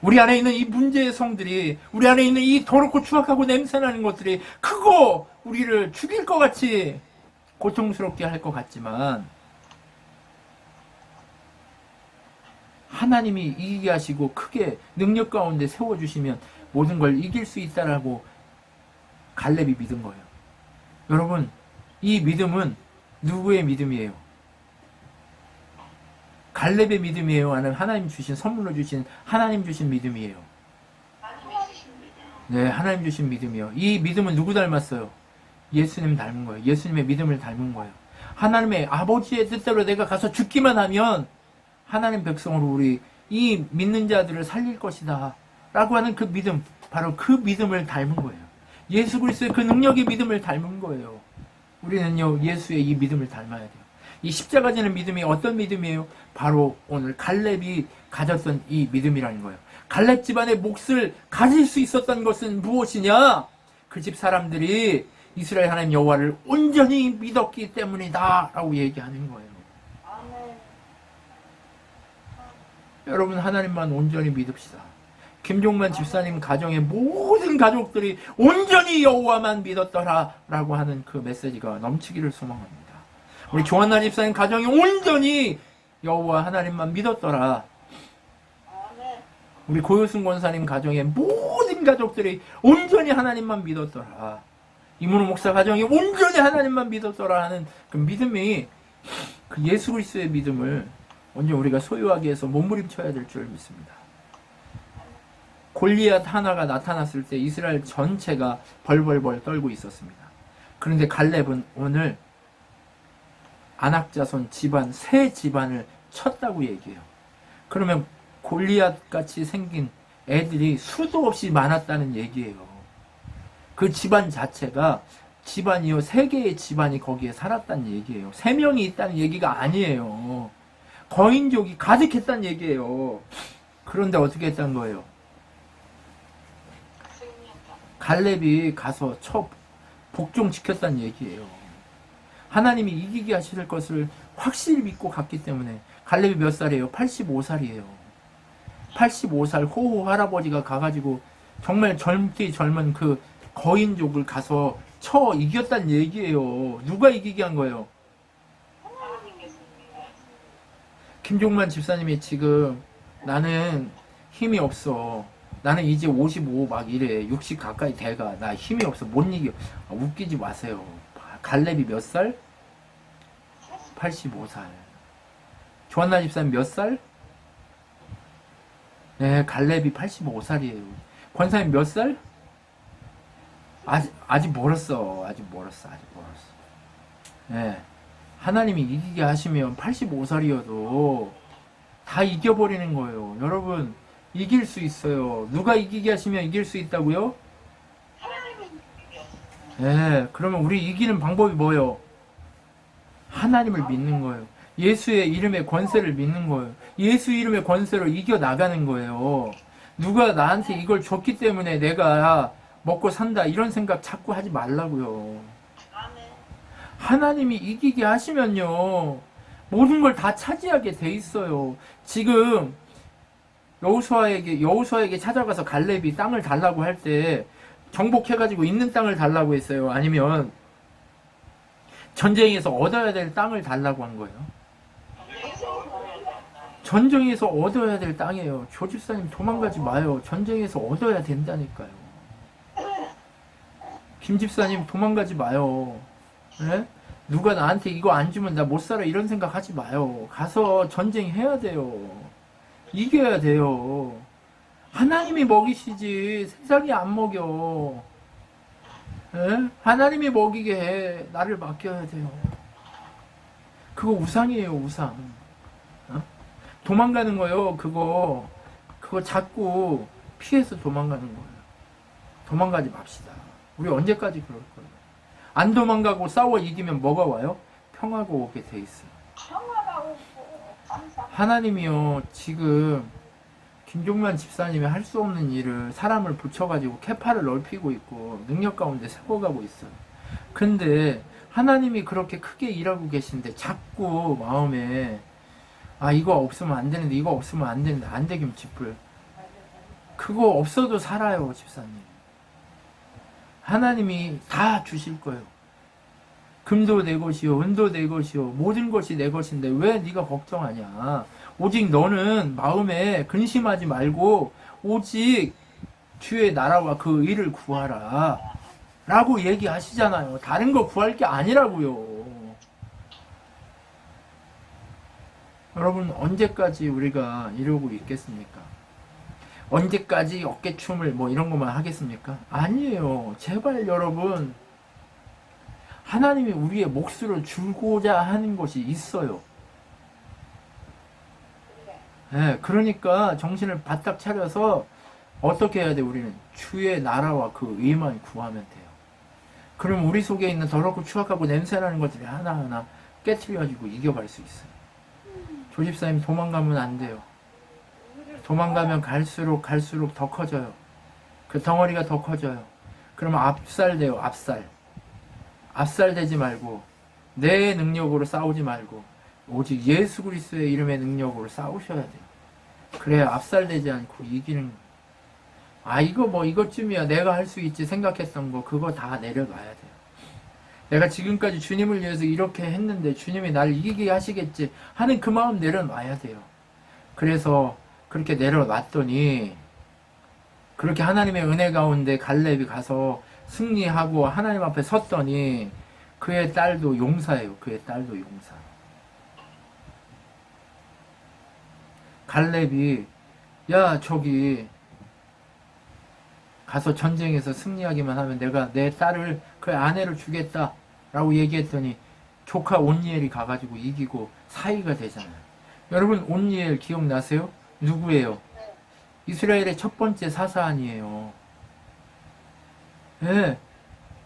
우리 안에 있는 이 문제의 성들이, 우리 안에 있는 이 더럽고 추악하고 냄새나는 것들이 크고 우리를 죽일 것 같이 고통스럽게 할 것 같지만 하나님이 이기게 하시고 크게 능력 가운데 세워주시면 모든 걸 이길 수 있다라고 갈렙이 믿은 거예요. 여러분, 이 믿음은 누구의 믿음이에요? 갈렙의 믿음이에요? 아니면 하나님 주신, 선물로 주신 하나님 주신 믿음이에요? 네, 하나님 주신 믿음이요. 이 믿음은 누구 닮았어요? 예수님 닮은 거예요. 예수님의 믿음을 닮은 거예요. 하나님의 아버지의 뜻대로 내가 가서 죽기만 하면 하나님 백성으로 우리 이 믿는 자들을 살릴 것이다 라고 하는 그 믿음, 바로 그 믿음을 닮은 거예요. 예수 그리스도의 그 능력의 믿음을 닮은 거예요. 우리는요, 예수의 이 믿음을 닮아야 돼요. 이 십자가 지는 믿음이 어떤 믿음이에요? 바로 오늘 갈렙이 가졌던 이 믿음이라는 거예요. 갈렙 집안의 몫을 가질 수 있었던 것은 무엇이냐? 그 집 사람들이 이스라엘 하나님 여호와를 온전히 믿었기 때문이다 라고 얘기하는 거예요. 여러분, 하나님만 온전히 믿읍시다. 김종만 집사님 가정의 모든 가족들이 온전히 여호와만 믿었더라 라고 하는 그 메시지가 넘치기를 소망합니다. 우리 조한나 집사님 가정이 온전히 여호와 하나님만 믿었더라. 우리 고효순 권사님 가정의 모든 가족들이 온전히 하나님만 믿었더라. 이문호 목사 가정이 온전히 하나님만 믿었더라 하는 그 믿음이, 그 예수 그리스도의 믿음을 온전히 우리가 소유하기 위해서 몸부림쳐야 될 줄 믿습니다. 골리앗 하나가 나타났을 때 이스라엘 전체가 벌벌벌 떨고 있었습니다. 그런데 갈렙은 오늘 아낙자손 집안, 세 집안을 쳤다고 얘기해요. 그러면 골리앗 같이 생긴 애들이 수도 없이 많았다는 얘기예요. 그 집안 자체가, 집안이요, 세 개의 집안이 거기에 살았다는 얘기예요. 세 명이 있다는 얘기가 아니에요. 거인족이 가득했다는 얘기예요. 그런데 어떻게 했다는 거예요? 갈렙이 가서 복종시켰다는 얘기예요. 하나님이 이기게 하실 것을 확실히 믿고 갔기 때문에. 갈렙이 몇 살이에요? 85살이에요. 85살 호호 할아버지가 가가지고 정말 젊은 그 거인족을 가서 이겼다는 얘기예요. 누가 이기게 한 거예요? 김종만 집사님이 지금 나는 힘이 없어. 나는 이제 55 막 이래. 60 가까이 돼가. 나 힘이 없어. 못 이겨. 웃기지 마세요. 갈렙이 몇 살? 85살. 조한나 집사님 몇 살? 네, 갈렙이 85살이에요. 권사님 몇 살? 아직 멀었어. 아직 멀었어. 네. 하나님이 이기게 하시면 85살이어도 다 이겨버리는 거예요. 여러분, 이길 수 있어요. 누가 이기게 하시면 이길 수 있다고요? 네, 그러면 우리 이기는 방법이 뭐예요? 하나님을 믿는 거예요. 예수의 이름의 권세를 믿는 거예요. 예수 이름의 권세로 이겨나가는 거예요. 누가 나한테 이걸 줬기 때문에 내가 먹고 산다 이런 생각 자꾸 하지 말라고요. 하나님이 이기게 하시면요, 모든 걸 다 차지하게 돼 있어요. 지금 여호수아에게 찾아가서 갈렙이 땅을 달라고 할 때 정복해가지고 있는 땅을 달라고 했어요? 아니면 전쟁에서 얻어야 될 땅을 달라고 한 거예요? 전쟁에서 얻어야 될 땅이에요. 조집사님 도망가지 마요. 전쟁에서 얻어야 된다니까요. 김집사님 도망가지 마요. 네? 누가 나한테 이거 안 주면 나 못 살아 이런 생각 하지 마요. 가서 전쟁해야 돼요. 이겨야 돼요. 하나님이 먹이시지 세상이 안 먹여. 예? 하나님이 먹이게 해. 나를 맡겨야 돼요. 그거 우상이에요, 우상. 어? 도망가는 거요, 그거 자꾸 피해서 도망가는 거예요. 도망가지 맙시다. 우리 언제까지 그럴 거예요? 안 도망가고 싸워 이기면 뭐가 와요? 평화가 오게 돼 있어요.
평화가 오고 감사.
하나님이요, 지금 김종만 집사님이 할 수 없는 일을 사람을 붙여가지고 캐파를 넓히고 있고 능력 가운데 세워가고 있어요. 근데 하나님이 그렇게 크게 일하고 계신데 자꾸 마음에 이거 없으면 안 되는데 이거 없으면 안 되는데 안 되긴 짚을 그거 없어도 살아요, 집사님. 하나님이 다 주실 거예요. 금도 내 것이요, 은도 내 것이요, 모든 것이 내 것인데 왜 네가 걱정하냐? 오직 너는 마음에 근심하지 말고 오직 주의 나라와 그 의를 구하라 라고 얘기하시잖아요. 다른 거 구할 게 아니라고요. 여러분, 언제까지 우리가 이러고 있겠습니까? 언제까지 어깨춤을 뭐 이런 것만 하겠습니까? 아니에요. 제발 여러분, 하나님이 우리의 몫으로 주고자 하는 것이 있어요. 네, 그러니까 정신을 바짝 차려서 어떻게 해야 돼? 우리는 주의 나라와 그 의만 구하면 돼요. 그럼 우리 속에 있는 더럽고 추악하고 냄새나는 것들이 하나하나 깨트려가지고 이겨갈 수 있어요. 조집사님, 도망가면 안 돼요. 도망가면 갈수록 더 커져요. 그 덩어리가 더 커져요. 그러면 압살돼요. 압살되지 말고 내 능력으로 싸우지 말고 오직 예수 그리스도의 이름의 능력으로 싸우셔야 돼요. 그래야 압살되지 않고 이기는 거예요. 이것쯤이야 내가 할 수 있지 생각했던 거 그거 다 내려놔야 돼요. 내가 지금까지 주님을 위해서 이렇게 했는데 주님이 날 이기게 하시겠지 하는 그 마음 내려놔야 돼요. 그래서 그렇게 내려놨더니 그렇게 하나님의 은혜 가운데 갈렙이 가서 승리하고 하나님 앞에 섰더니 그의 딸도 용사예요. 그의 딸도 용사. 갈렙이 저기 가서 전쟁에서 승리하기만 하면 내가 내 딸을 그 아내를 주겠다 라고 얘기했더니 조카 온니엘이 가가지고 이기고 사위가 되잖아요. 여러분, 온니엘 기억나세요? 누구예요? 이스라엘의 첫 번째 사사아니에요. 네,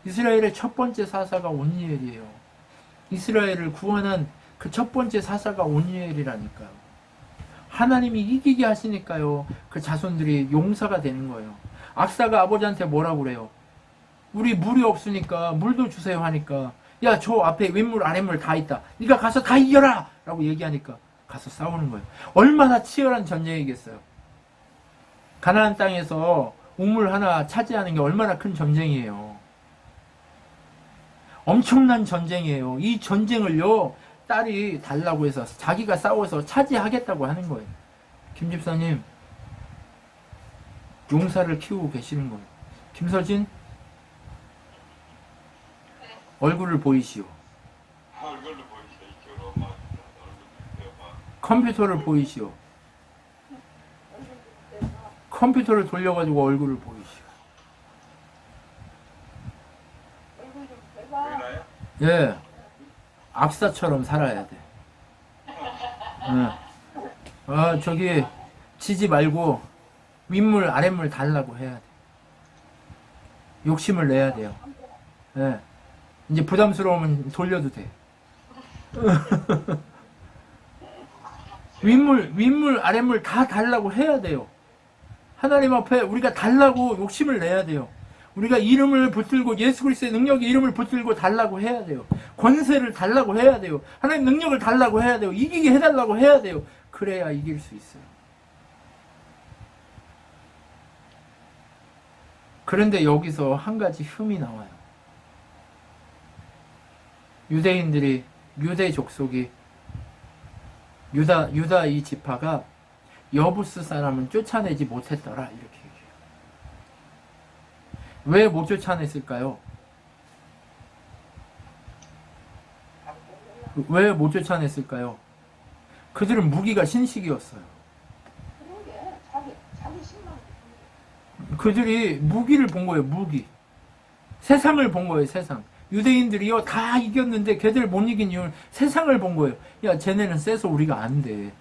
이스라엘의 첫 번째 사사가 온니엘이에요. 이스라엘을 구원한 그 첫 번째 사사가 온니엘이라니까요. 하나님이 이기게 하시니까요. 그 자손들이 용사가 되는 거예요. 악사가 아버지한테 뭐라고 그래요? 우리 물이 없으니까 물도 주세요 하니까 저 앞에 윗물 아랫물 다 있다. 네가 가서 다 이겨라! 라고 얘기하니까 가서 싸우는 거예요. 얼마나 치열한 전쟁이겠어요. 가나안 땅에서 우물 하나 차지하는 게 얼마나 큰 전쟁이에요. 엄청난 전쟁이에요. 이 전쟁을요, 딸이 달라고 해서 자기가 싸워서 차지하겠다고 하는 거예요. 김 집사님, 용사를 키우고 계시는 거예요. 김서진, 얼굴을 보이시오. 컴퓨터를 보이시오. 컴퓨터를 돌려가지고 얼굴을 보이시오. 예, 악사처럼 살아야 돼. 저기 지지 말고 윗물 아랫물 달라고 해야 돼. 욕심을 내야 돼요. 예, 이제 부담스러우면 돌려도 돼. 윗물 아랫물 다 달라고 해야 돼요. 하나님 앞에 우리가 달라고 욕심을 내야 돼요. 우리가 이름을 붙들고 예수 그리스도의 능력의 이름을 붙들고 달라고 해야 돼요. 권세를 달라고 해야 돼요. 하나님 능력을 달라고 해야 돼요. 이기게 해달라고 해야 돼요. 그래야 이길 수 있어요. 그런데 여기서 한 가지 흠이 나와요. 유대인들이, 유대 족속이, 유다 이 지파가 여부스 사람은 쫓아내지 못했더라, 이렇게 얘기해요. 왜 못 쫓아냈을까요? 왜 못 쫓아냈을까요? 그들은 무기가 신식이었어요. 그들이 무기를 본 거예요, 무기. 세상을 본 거예요, 세상. 유대인들이요, 다 이겼는데 걔들 못 이긴 이유는 세상을 본 거예요. 야, 쟤네는 세서 우리가 안 돼.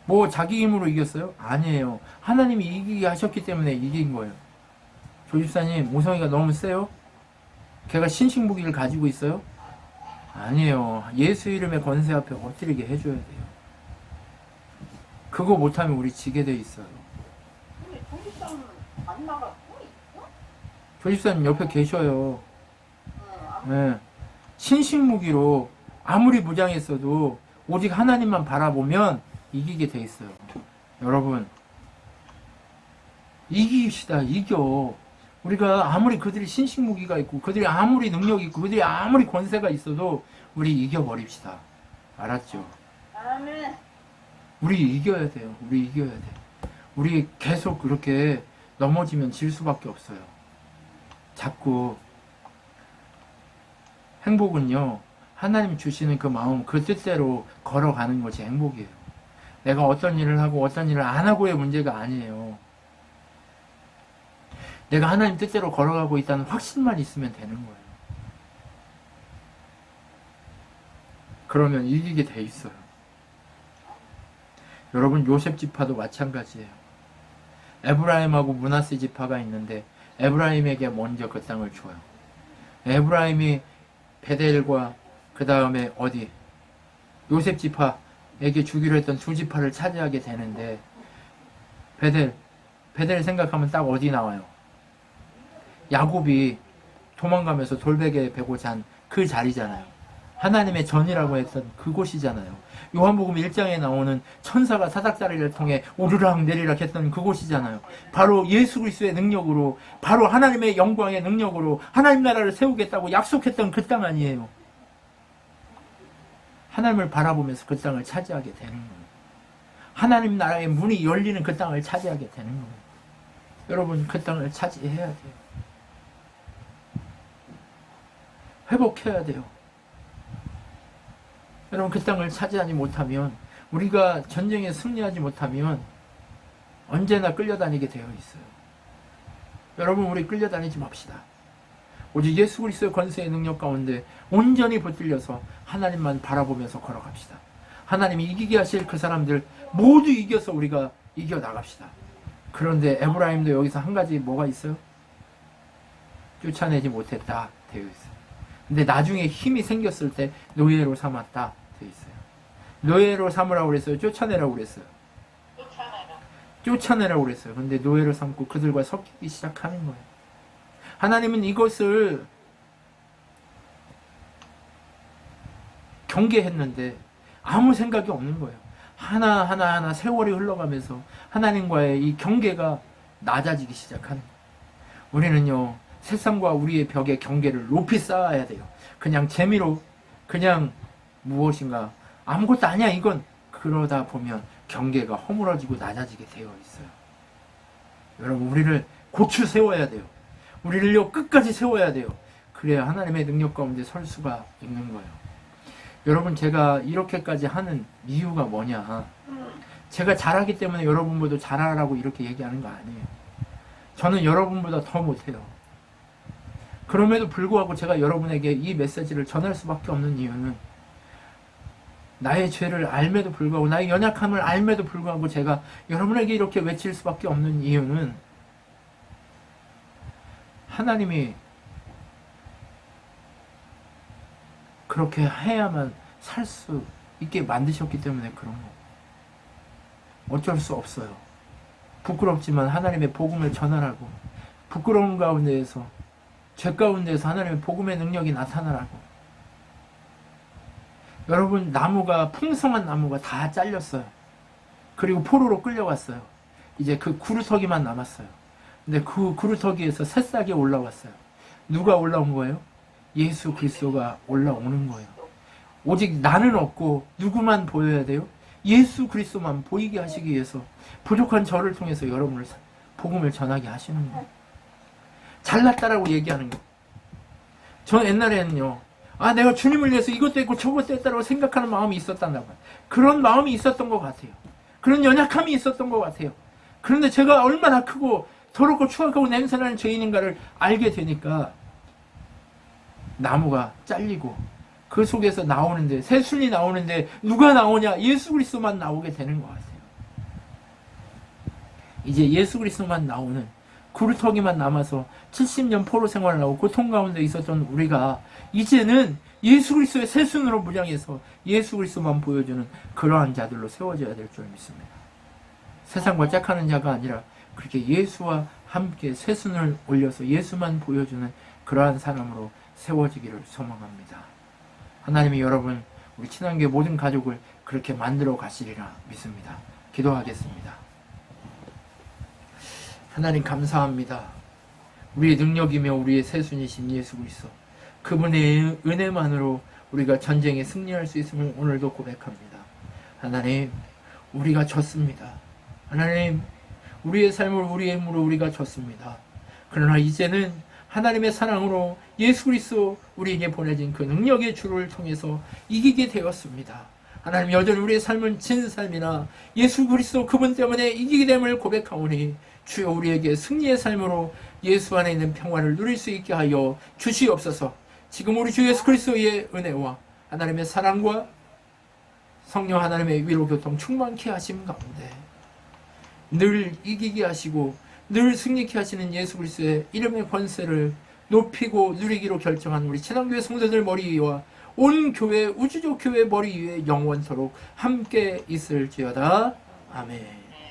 뭐 자기 힘으로 이겼어요? 아니에요. 하나님이 이기게 하셨기 때문에 이긴 거예요. 조집사님, 모성이가 너무 세요? 걔가 신식무기를 가지고 있어요? 아니에요. 예수 이름의 권세 앞에 엎드리게 해줘야 돼요. 그거 못하면 우리 지게 돼 있어요.
근데 조리사는 안 나가고 있어?
조집사님 옆에 계셔요.
응.
네. 신식무기로 아무리 무장했어도 오직 하나님만 바라보면 이기게 돼 있어요. 여러분, 이깁시다. 이겨. 우리가 아무리 그들이 신식무기가 있고 그들이 아무리 능력이 있고 그들이 아무리 권세가 있어도 우리 이겨버립시다. 알았죠?
아멘.
우리 이겨야 돼요. 우리 이겨야 돼. 우리 계속 그렇게 넘어지면 질 수밖에 없어요. 자꾸 행복은요, 하나님 주시는 그 마음, 그 뜻대로 걸어가는 것이 행복이에요. 내가 어떤 일을 하고 어떤 일을 안 하고의 문제가 아니에요. 내가 하나님 뜻대로 걸어가고 있다는 확신만 있으면 되는 거예요. 그러면 이기게 돼 있어요. 여러분, 요셉 지파도 마찬가지예요. 에브라임하고 므낫세 지파가 있는데 에브라임에게 먼저 그 땅을 줘요. 에브라임이 베델과 그 다음에 어디 요셉 지파에게 주기로 했던 두 지파를 차지하게 되는데 베델 생각하면 딱 어디 나와요? 야곱이 도망가면서 돌베개 베고 잔 그 자리잖아요. 하나님의 전이라고 했던 그곳이잖아요. 요한복음 1장에 나오는 천사가 사닥다리를 통해 오르락 내리락 했던 그곳이잖아요. 바로 예수 그리스도의 능력으로, 바로 하나님의 영광의 능력으로 하나님 나라를 세우겠다고 약속했던 그 땅 아니에요. 하나님을 바라보면서 그 땅을 차지하게 되는 거예요. 하나님 나라의 문이 열리는 그 땅을 차지하게 되는 거예요. 여러분, 그 땅을 차지해야 돼요. 회복해야 돼요. 여러분, 그 땅을 차지하지 못하면, 우리가 전쟁에 승리하지 못하면 언제나 끌려다니게 되어 있어요. 여러분, 우리 끌려다니지 맙시다. 오직 예수 그리스도의 권세의 능력 가운데 온전히 붙들려서 하나님만 바라보면서 걸어갑시다. 하나님이 이기게 하실 그 사람들 모두 이겨서 우리가 이겨나갑시다. 그런데 에브라임도 여기서 한 가지 뭐가 있어요? 쫓아내지 못했다 되어 있어요. 근데 나중에 힘이 생겼을 때 노예로 삼았다 되어 있어요. 노예로 삼으라고 그랬어요? 쫓아내라고 그랬어요? 쫓아내라고 그랬어요. 근데 노예로 삼고 그들과 섞이기 시작하는 거예요. 하나님은 이것을 경계했는데 아무 생각이 없는 거예요. 하나하나 세월이 흘러가면서 하나님과의 이 경계가 낮아지기 시작하는 거예요. 우리는요, 세상과 우리의 벽의 경계를 높이 쌓아야 돼요. 그냥 재미로, 그냥 무엇인가 아무것도 아니야 이건, 그러다 보면 경계가 허물어지고 낮아지게 되어 있어요. 여러분, 우리를 고추 세워야 돼요. 우리를요 끝까지 세워야 돼요. 그래야 하나님의 능력 가운데 설 수가 있는 거예요. 여러분, 제가 이렇게까지 하는 이유가 뭐냐, 제가 잘하기 때문에 여러분보다 잘하라고 이렇게 얘기하는 거 아니에요. 저는 여러분보다 더 못해요. 그럼에도 불구하고 제가 여러분에게 이 메시지를 전할 수밖에 없는 이유는, 나의 죄를 알매도 불구하고, 나의 연약함을 알매도 불구하고 제가 여러분에게 이렇게 외칠 수밖에 없는 이유는, 하나님이 그렇게 해야만 살 수 있게 만드셨기 때문에 그런 거. 어쩔 수 없어요. 부끄럽지만 하나님의 복음을 전하라고, 부끄러운 가운데에서, 죄 가운데에서 하나님의 복음의 능력이 나타나라고. 여러분, 나무가, 풍성한 나무가 다 잘렸어요. 그리고 포로로 끌려갔어요. 이제 그 구루터기만 남았어요. 근데 그 구루터기에서 새싹이 올라왔어요. 누가 올라온 거예요? 예수 그리스도가 올라오는 거예요. 오직 나는 없고 누구만 보여야 돼요? 예수 그리스도만 보이게 하시기 위해서 부족한 저를 통해서 여러분을 복음을 전하게 하시는 거예요. 잘났다라고 얘기하는 거예요. 저 옛날에는요, 내가 주님을 위해서 이것도 했고 저것도 했다라고 생각하는 마음이 있었단다 봐요. 그런 마음이 있었던 것 같아요. 그런 연약함이 있었던 것 같아요. 그런데 제가 얼마나 크고 더럽고 추악하고 냄새나는 죄인인가를 알게 되니까 나무가 잘리고 그 속에서 나오는데, 새순이 나오는데 누가 나오냐? 예수 그리스도만 나오게 되는 것 같아요. 이제 예수 그리스도만 나오는, 구루터기만 남아서 70년 포로 생활을 하고 고통 가운데 있었던 우리가 이제는 예수 그리스도의 새순으로 무장해서 예수 그리스도만 보여주는 그러한 자들로 세워져야 될 줄 믿습니다. 세상과 짝하는 자가 아니라 그렇게 예수와 함께 새순을 올려서 예수만 보여주는 그러한 사람으로 세워지기를 소망합니다. 하나님이 여러분, 우리 친환교회 모든 가족을 그렇게 만들어 가시리라 믿습니다. 기도하겠습니다. 하나님 감사합니다. 우리의 능력이며 우리의 새순이신 예수 그리스도, 그분의 은혜만으로 우리가 전쟁에 승리할 수 있음을 오늘도 고백합니다. 하나님, 우리가 졌습니다. 하나님, 우리의 삶을 우리의 힘으로 우리가 졌습니다. 그러나 이제는 하나님의 사랑으로 예수 그리스도 우리에게 보내진 그 능력의 주를 통해서 이기게 되었습니다. 하나님, 여전히 우리의 삶은 진 삶이나 예수 그리스도 그분 때문에 이기게 됨을 고백하오니 주여 우리에게 승리의 삶으로 예수 안에 있는 평화를 누릴 수 있게 하여 주시옵소서. 지금 우리 주 예수 그리스도의 은혜와 하나님의 사랑과 성령 하나님의 위로 교통 충만케 하심 가운데 늘 이기게 하시고 늘 승리케 하시는 예수 그리스도의 이름의 권세를 높이고 누리기로 결정한 우리 친환교회 성도들 머리 위와 온 교회, 우주적 교회 머리 위에 영원토록 함께 있을지어다. 아멘.